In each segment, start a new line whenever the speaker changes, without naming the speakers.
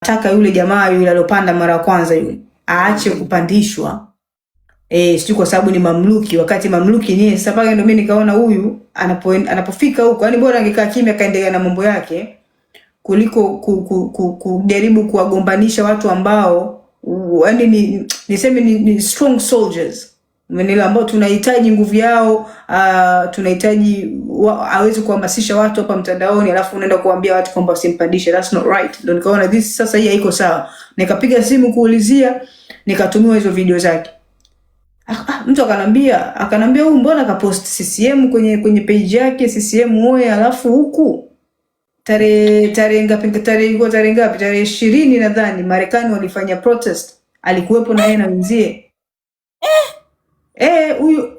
anataka yule jamaa yule alopanda mara ya kwanza yule aache kupandishwa. Sio kwa sababu ni mamluki, wakati mamluki ni sasa pale ndio mimi nikaona huyu anapofika huko yani bora angekaa kimya kaendelea na mambo yake kuliko kujaribu kuwagombanisha watu ambao yani niseme ni strong soldiers. Mwenendo ambao tunahitaji nguvu yao, tunahitaji aweze kuhamasisha watu hapa mtandaoni alafu unaenda kuambia watu kwamba usimpandishe. That's not right. Ndio nikaona this sasa hii haiko sawa. Nikapiga simu kuulizia, nikatumiwa hizo video zake. Mtu akanambia huyu mbona kapost CCM kwenye page yake CCM oye, alafu huku tarehe ngapi 20 nadhani Marekani walifanya protest, alikuwepo na yeye na mwenzie.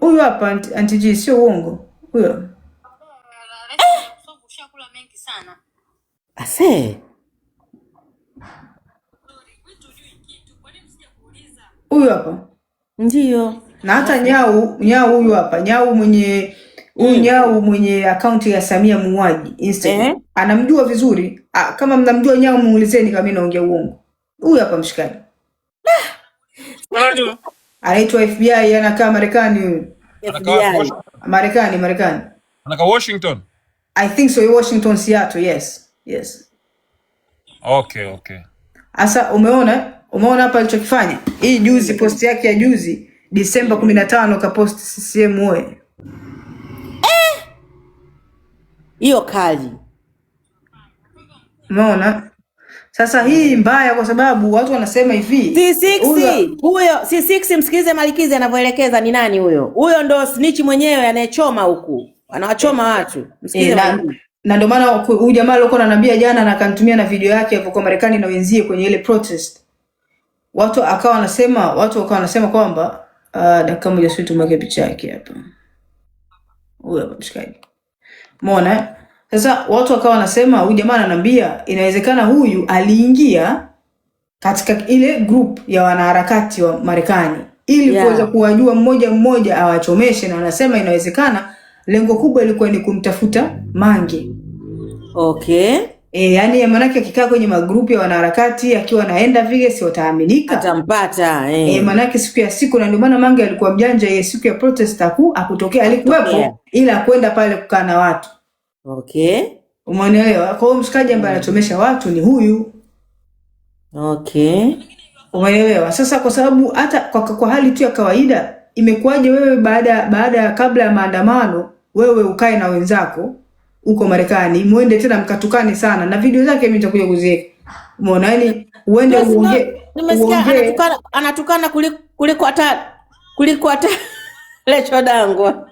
Huyu hapa Auntie G, sio uongo. Huyo.
Ushakula mengi sana.
Ase.
Huyu hapa.
Ndiyo.
Na hata Nyau huyu hapa. Nyau mwenye akaunti ya Samia Muuaji Instagram. Anamjua vizuri. Kama mnamjua Nyau muulizeni kama mimi naongea uongo. Huyu hapa mshikaji. Anaitwa FBI, anakaa Marekani huyu.
FBI.
Marekani.
Anakaa Washington.
I think so, Washington, Seattle, yes.
Okay.
Asa umeona hapa alichokifanya? Hii juzi post yake ya juzi Disemba 15 kapost CCM oye.
Hiyo kali.
Umeona? Sasa hii mbaya kwa sababu watu wanasema hivi.
C6 msikize Malikizi anavyoelekeza ni nani huyo? Huyo ndo snitch mwenyewe anayechoma huku. Anawachoma watu. Msikize
na ndio maana huyu jamaa alikuwa ananiambia jana na akanitumia na video yake hapo kwa Marekani na wenzie kwenye ile protest. Watu wakawa wanasema kwamba dakika moja sio tumweke picha yake hapa. Huyo hapa mshikaji. Umeona? Sasa watu wakawa wanasema huyu jamaa ananiambia inawezekana huyu aliingia katika ile group ya wanaharakati wa Marekani ili kuweza kuwajua mmoja awachomeshe, na wanasema inawezekana lengo kubwa ilikuwa ni kumtafuta Mange.
Okay.
Yani maana yake akikaa kwenye magrupu ya wanaharakati akiwa anaenda vile si wataaminika.
Atampata.
Maana yake siku na ndio maana Mange alikuwa mjanja ile siku ya protest akutokea alikuwepo ila kwenda pale kukaa na watu.
Okay.
Umeelewa? Kwa hiyo mshikaji ambaye anachomesha watu ni huyu.
Okay.
Umeelewa? Sasa kwa sababu hata kwa hali tu ya kawaida imekuwaje wewe kabla ya maandamano wewe ukae na wenzako huko Marekani muende tena mkatukane sana na video zake mimi nitakuja kuziweka. Umeona yani uende uongee.
Nimesikia anatukana kuliko hata lecho dangwa.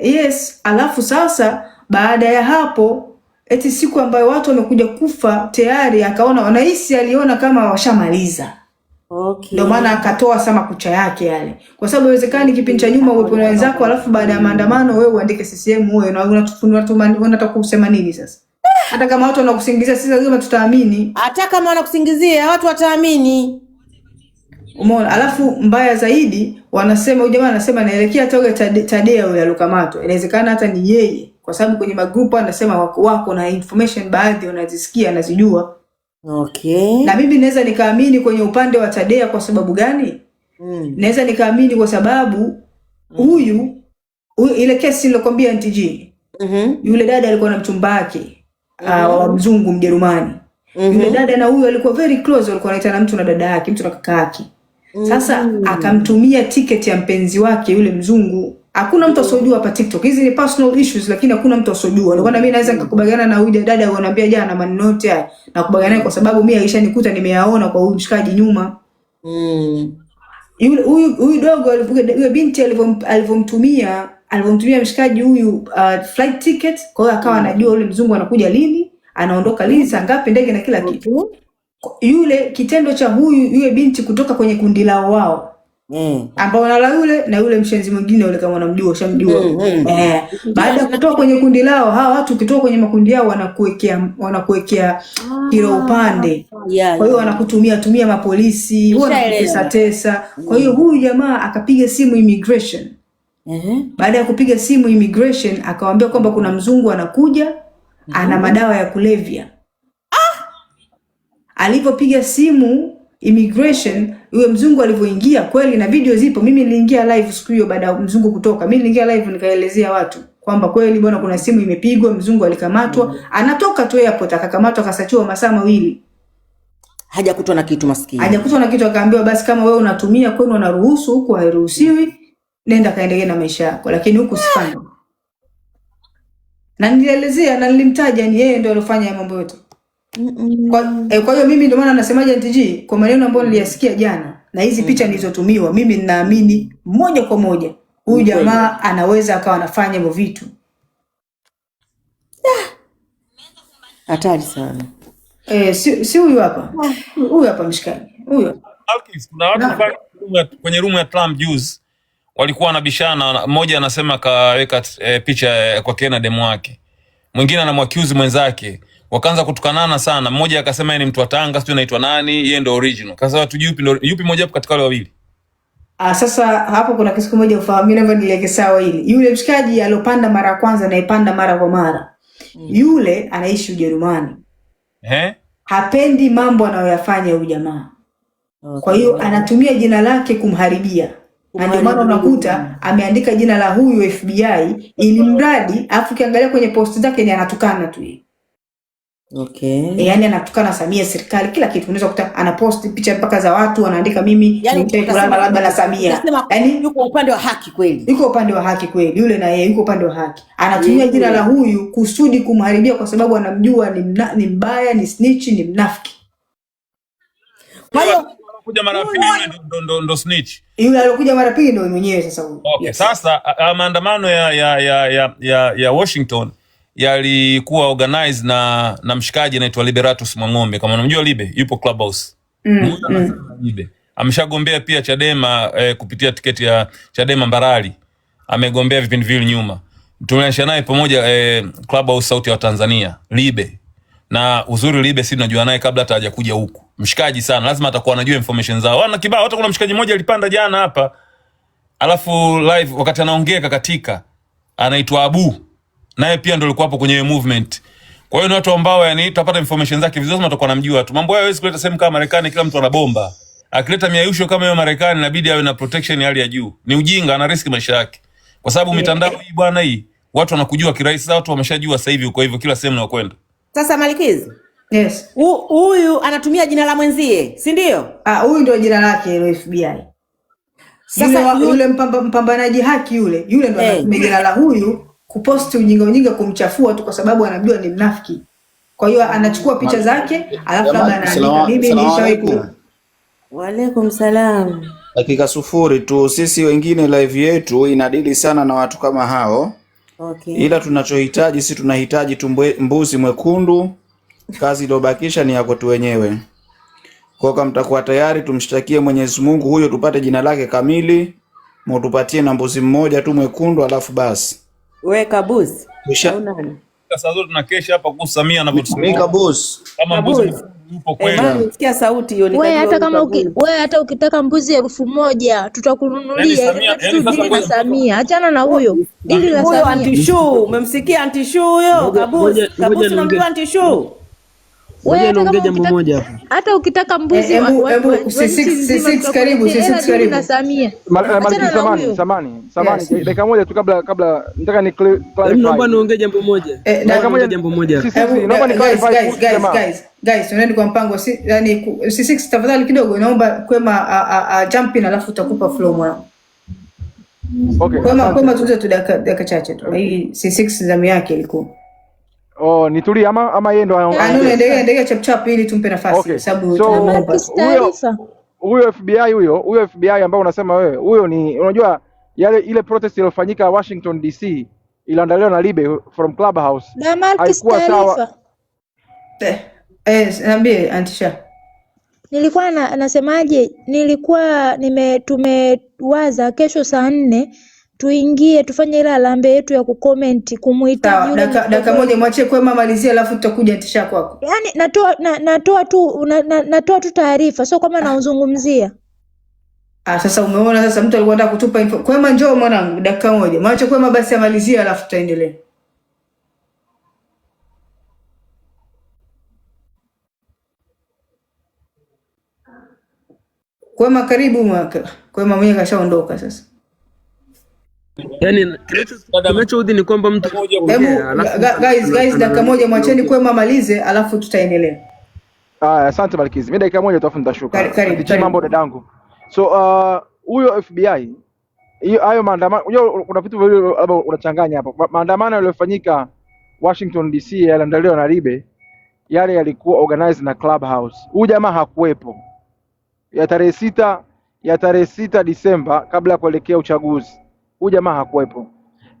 Yes, alafu sasa baada ya hapo eti siku ambayo watu wamekuja kufa tayari akaona wanahisi aliona kama washamaliza.
Okay.
Ndio maana akatoa sama kucha yake yale. Kwa sababu haiwezekani kipindi cha nyuma uwepo na wenzako alafu baada ya maandamano wewe uandike CCM wewe na unataka kusema nini sasa? Hata kama watu wanakusingizia sisi lazima tutaamini.
Hata kama wanakusingizia watu wataamini.
Umeona? Alafu mbaya zaidi wanasema jamaa anasema naelekea toga Tadea yule alokamatwa. Inawezekana hata ni yeye kwa sababu kwenye magrupu anasema wako na information baadhi wanazisikia anazijua.
Okay.
Na mimi naweza nikaamini kwenye upande wa Tadea kwa sababu gani? Naweza nikaamini kwa sababu huyu ile kesi nilokuambia Auntie G. Yule dada alikuwa na mchumba wake wa mzungu Mjerumani. Yule dada na huyu alikuwa very close, walikuwa wanaitana mtu na dada yake, mtu na kaka yake. Sasa akamtumia ticket ya mpenzi wake yule mzungu. Hakuna mtu asojua hapa TikTok. Hizi ni personal issues lakini hakuna mtu asojua. Ndio maana mimi naweza nikakubaliana na huyu dada ananiambia jana maneno yote haya. Na kubaliana kwa sababu mimi alishanikuta nimeyaona kwa huyu mshikaji nyuma. Huyu dogo yule binti alivomtumia mshikaji huyu flight ticket, kwa hiyo akawa anajua yule mzungu anakuja lini, anaondoka lini, saa ngapi, ndege na kila kitu. Yule kitendo cha yule binti kutoka kwenye kundi lao wao. Ambao na yule mshenzi mwingine yule kama unamjua ushamjua. Baada ya kutoka kwenye kundi lao, hawa watu ukitoka kwenye makundi yao wanakuwekea kila upande. Kwa hiyo wanakutumia mapolisi, wanakutesa. Kwa hiyo huyu jamaa akapiga simu immigration. Baada ya kupiga simu immigration akawaambia kwamba kuna mzungu anakuja, ana madawa ya kulevya. Alipopiga simu immigration, yule mzungu alivyoingia kweli, na video zipo. Mimi niliingia live siku hiyo baada ya mzungu kutoka. Mimi niliingia live nikaelezea watu kwamba kweli bwana, kuna simu imepigwa, mzungu alikamatwa. Anatoka tu airport akakamatwa, akasachiwa masaa mawili.
Hajakutwa na kitu maskini.
Hajakutwa na kitu, akaambiwa basi kama wewe unatumia kwenu unaruhusu, huku hairuhusiwi, nenda kaendelee na maisha yako, lakini huku usifanye. Na nilielezea na nilimtaja ni yeye ndio alofanya mambo yote. Kwa hiyo mimi ndio maana nasemaje NTG, kwa maneno ambayo niliyasikia jana na hizi picha nilizotumiwa, mimi ninaamini moja kwa moja huyu jamaa anaweza akawa anafanya hivyo vitu.
Hatari sana.
Si huyu hapa. Huyu hapa mshikaji. Huyu.
Alkis, kuna watu kwenye room ya Trump juice walikuwa wanabishana, mmoja anasema kaweka picha kwa Kena demo wake. Mwingine anamwaccuse mwenzake. Wakaanza kutukanana sana. Mmoja akasema yeye ni mtu wa Tanga, sio anaitwa nani, yeye ndio original. Kasa watu yupi mmoja hapo katika wale wawili?
Sasa hapo kuna kitu kimoja ufahamu, never nileke sawa hili. Yule mshikaji alopanda mara ya kwanza na ipanda mara kwa mara. Yule anaishi Ujerumani. Hapendi mambo anayoyafanya huyu jamaa. Kwa hiyo anatumia jina lake kumharibia. Na ndio maana unakuta ameandika jina la huyu FBI ili mradi, afu kiangalia kwenye post zake ni anatukana tu yeye. Yani anatukana Samia, serikali, kila kitu. Unaweza kukuta anapost picha mpaka za watu, anaandika mimi nitakulana labda na Samia. Yani
yuko upande wa haki kweli.
Yuko upande wa haki kweli. Yule na yeye yuko upande wa haki. Anatumia jina la huyu kusudi kumharibia kwa sababu anamjua ni mbaya, ni snitch, ni mnafiki.
Kwa hiyo anakuja mara pili ndo snitch.
Yule alokuja mara pili ndo mwenyewe sasa huyu.
Okay, sasa maandamano ya Washington yalikuwa organized na mshikaji anaitwa Liberatus Mwang'ombe. Kama unamjua Libe, yupo Clubhouse. Libe ameshagombea pia Chadema kupitia tiketi ya Chadema Mbarali. Amegombea vipindi vile nyuma. Tumeanisha naye pamoja Clubhouse sauti ya Tanzania, Libe. Na uzuri Libe si tunajua naye kabla hata hajakuja huku. Mshikaji sana, lazima atakuwa anajua information zao. Wana kibao, hata kuna mshikaji mmoja alipanda jana hapa. Alafu live wakati anaongea kakatika, anaitwa Abu. Naye pia ndio alikuwa hapo kwenye movement. Kwa hiyo ni watu ambao yani tutapata information zake vizuri, lazima tutakuwa namjua tu. Mambo yao hawezi kuleta sehemu kama Marekani kila mtu ana bomba. Akileta miayusho kama hiyo Marekani inabidi awe na protection ya hali ya juu. Ni ujinga, ana risk maisha yake. Kwa sababu mitandao hii bwana hii, watu wanakujua kirahisi, watu wameshajua sasa hivi, kwa hivyo kila sehemu na kwenda.
Sasa Malikizi.
Yes.
Huyu anatumia jina la mwenzie, si ndio?
Huyu ndio jina lake la FBI. Sasa yule mpambanaji haki yule ndio anatumia jina la huyu kuposti ujinga kumchafua tu kwa sababu anajua ni mnafiki. Kwa hiyo anachukua picha zake alafu labda anaandika mimi nishawahi ku.
Wa alaikum salam.
Dakika sufuri tu, sisi wengine live yetu inadili sana na watu kama hao. Ila tunachohitaji, sisi tunahitaji mbuzi mwekundu. Kazi iliyobakisha ni yako tu wenyewe. Kwa kama mtakuwa tayari tumshtakie Mwenyezi Mungu huyo, tupate jina lake kamili, mtupatie na mbuzi mmoja tu mwekundu, alafu basi.
Wewe Kabuzi.
Au nani? Sasa zote tunakesha hapa kuhusu Samia anavyotusema.
Mimi Kabuzi.
Kama mbuzi yupo kweli.
Nisikia sauti hiyo
nikajua. Wewe hata ukitaka mbuzi 1000 tutakununulia. Yani Samia. Achana na huyo. Dili la Samia.
Huyo Antishu, umemsikia Antishu huyo? Kabuzi. Kabuzi unamjua Antishu?
Wewe hata ukitaka mbuzi
C6 karibu
na Samia.
Samani dakika moja tu kabla nataka ni clarify. Naomba niongee jambo moja.
Guys, tunaenda kwa mpango, yani C6 tafadhali kidogo naomba Kwema jump in alafu utakupa flow mwanangu.
Okay.
Kwema tuzo tu dakika chache tu. Hii C6 zamu yake ilikuwa.
Nitulie ama yeye ndo
anaongea. Endelea chap ili tumpe nafasi sababu
huyo FBI ambao unasema wewe, huyo ni unajua ile protest iliyofanyika Washington DC iliandaliwa na Libe from Clubhouse.
Haikuwa sawa.
Niambie Antisha.
Nilikuwa nasemaje? Tumewaza kesho saa 4 tuingie tufanye ile alambe yetu ya kucomment kumuhitaji
yule. Dakika moja mwachie Kwema malizia alafu tutakuja Antisha kwako.
Yaani natoa tu taarifa, sio kama nauzungumzia.
Sasa umeona, sasa mtu alikuwa anataka kutupa info. Kwema njoo mwanangu, dakika moja. Mwachie Kwema basi amalizie alafu tutaendelea. Kwema, karibu mwaka. Kwema mwenyewe kashaondoka sasa.
Yaani kinachoudhi ni kwamba mtu
guys, dakika moja mwacheni Kwema malize alafu tutaendelea.
Asante Malkizi. Mimi dakika moja tu afu nitashuka. Ndichi mambo dadangu. So huyo FBI hayo maandamano, unajua kuna vitu vile labda unachanganya hapo. Maandamano yaliyofanyika Washington DC yaliandaliwa na Libe, yale yalikuwa organized na Clubhouse. Huyu jamaa hakuwepo ya tarehe sita Disemba kabla ya kuelekea uchaguzi. Huyu jamaa hakuwepo,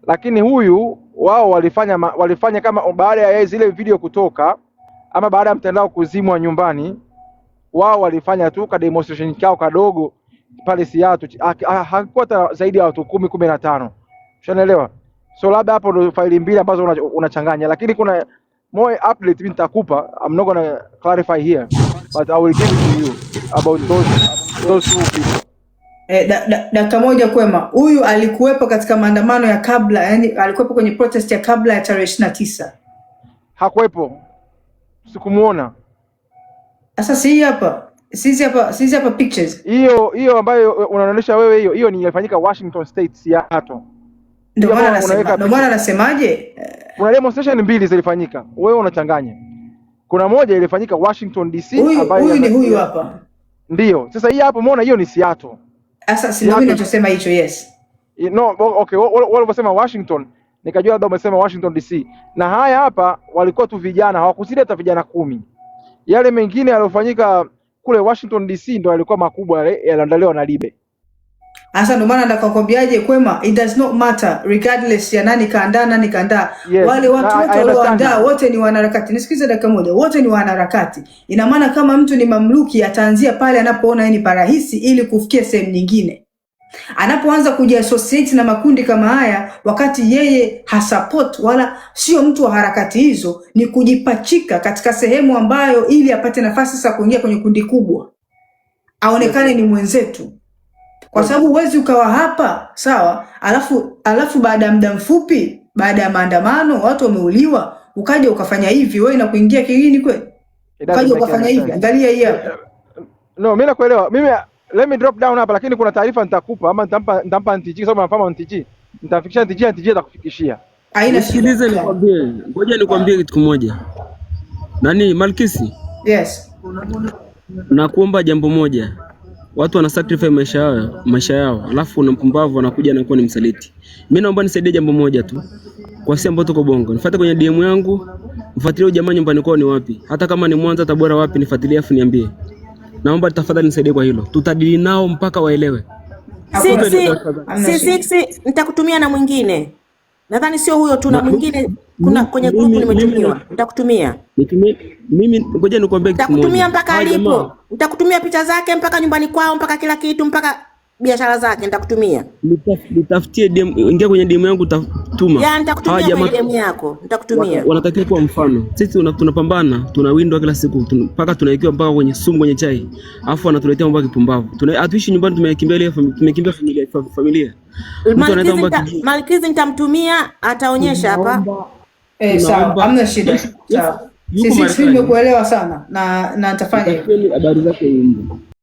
lakini huyu wao walifanya kama baada ya zile video kutoka ama baada ya mtandao kuzimwa nyumbani, wao walifanya tu ka demonstration kao kadogo pale Seattle. Hakuwa zaidi ya watu 10-15. Unaelewa? So labda hapo ndio faili mbili ambazo unachanganya, lakini kuna more update mimi nitakupa. I'm not gonna clarify here, but I will give it to you about those two people.
Dakika moja Kwema, huyu alikuwepo katika maandamano ya kabla, yani alikuwepo kwenye protest ya kabla ya tarehe 29?
Hakuwepo, sikumuona.
Sasa sisi hapa pictures
hiyo ambayo unaonyesha wewe, hiyo ni ilifanyika Washington State, Seattle.
Ndio maana nasemaje,
kuna demonstration mbili zilifanyika, wewe unachanganya. Kuna moja ilifanyika Washington DC
ambayo huyu ni huyu hapa.
Ndio. Sasa hii hapo umeona, hiyo ni Seattle.
Sasa si ndio ninachosema hicho? Yes.
No, okay, wale wasema Washington, nikajua labda umesema Washington DC. Na haya hapa walikuwa tu vijana, hawakuzidi hata vijana 10. Yale mengine yaliyofanyika kule Washington DC ndio yalikuwa makubwa, yale yaliandaliwa na Libe.
Sasa ndio maana nitakwambiaje Kwema, it does not matter regardless ya nani kaandaa nani kaandaa. Yes. Wale watu wote walioandaa wote ni wanaharakati. Nisikize dakika moja, wote ni wanaharakati. Ina maana kama mtu ni mamluki ataanzia pale anapoona ni parahisi ili kufikia sehemu nyingine. Anapoanza kujiassociate na makundi kama haya wakati yeye hasupport wala sio mtu wa harakati hizo, ni kujipachika katika sehemu ambayo ili apate nafasi sasa kuingia kwenye kundi kubwa, aonekane ni mwenzetu. Kwa sababu huwezi ukawa hapa sawa, alafu baada ya muda mfupi, baada ya maandamano watu wameuliwa, ukaja ukafanya hivi, wewe na kuingia kilini kweli? Ukaja ukafanya hivi, angalia hii hapa.
No, mimi nakuelewa. Mimi let me drop down hapa, lakini kuna taarifa nitakupa ama nitampa NTG, sababu nafahamu NTG. Nitafikisha NTG atakufikishia.
Sikiliza nikwambie. Ngoja nikwambie kitu kimoja. Nani Malkisi?
Yes.
Nakuomba jambo moja. Watu wana sacrifice maisha yao, alafu una mpumbavu anakuja na kuwa ni msaliti. Mimi naomba nisaidie jambo moja tu. Kwa sisi ambao tuko Bongo, nifuate kwenye DM yangu, mfuatilie jamaa nyumbani kwao ni wapi. Hata kama ni Mwanza, Tabora, wapi, nifuatilie afu niambie. Naomba tafadhali nisaidie kwa hilo. Tutadili nao mpaka waelewe.
Si nitakutumia na mwingine. Nadhani sio huyo tu, na mwingine kuna kwenye group nimetumiwa. Nitakutumia.
Mimi ngoja nikwambie kitu moja.
Nitakutumia mpaka alipo. Nitakutumia picha zake mpaka nyumbani kwao, mpaka kila kitu, mpaka biashara zake nitakutumia.
Nitafutie DM, ingia kwenye DM yangu utatuma.
Ya nitakutumia kwenye DM yako. Nitakutumia.
Wanatakiwa kuwa mfano. Sisi tunapambana, tunawindwa kila siku, mpaka tunaikiwa mpaka kwenye sumu kwenye chai. Alafu wanatuletea mambo ya kipumbavu. Hatuishi nyumbani, tumekimbia familia.
Malkizi nitamtumia, ataonyesha hapa.
Sawa, hamna shida. Sawa. Sisi nimekuelewa sana na nitafanya
habari zake.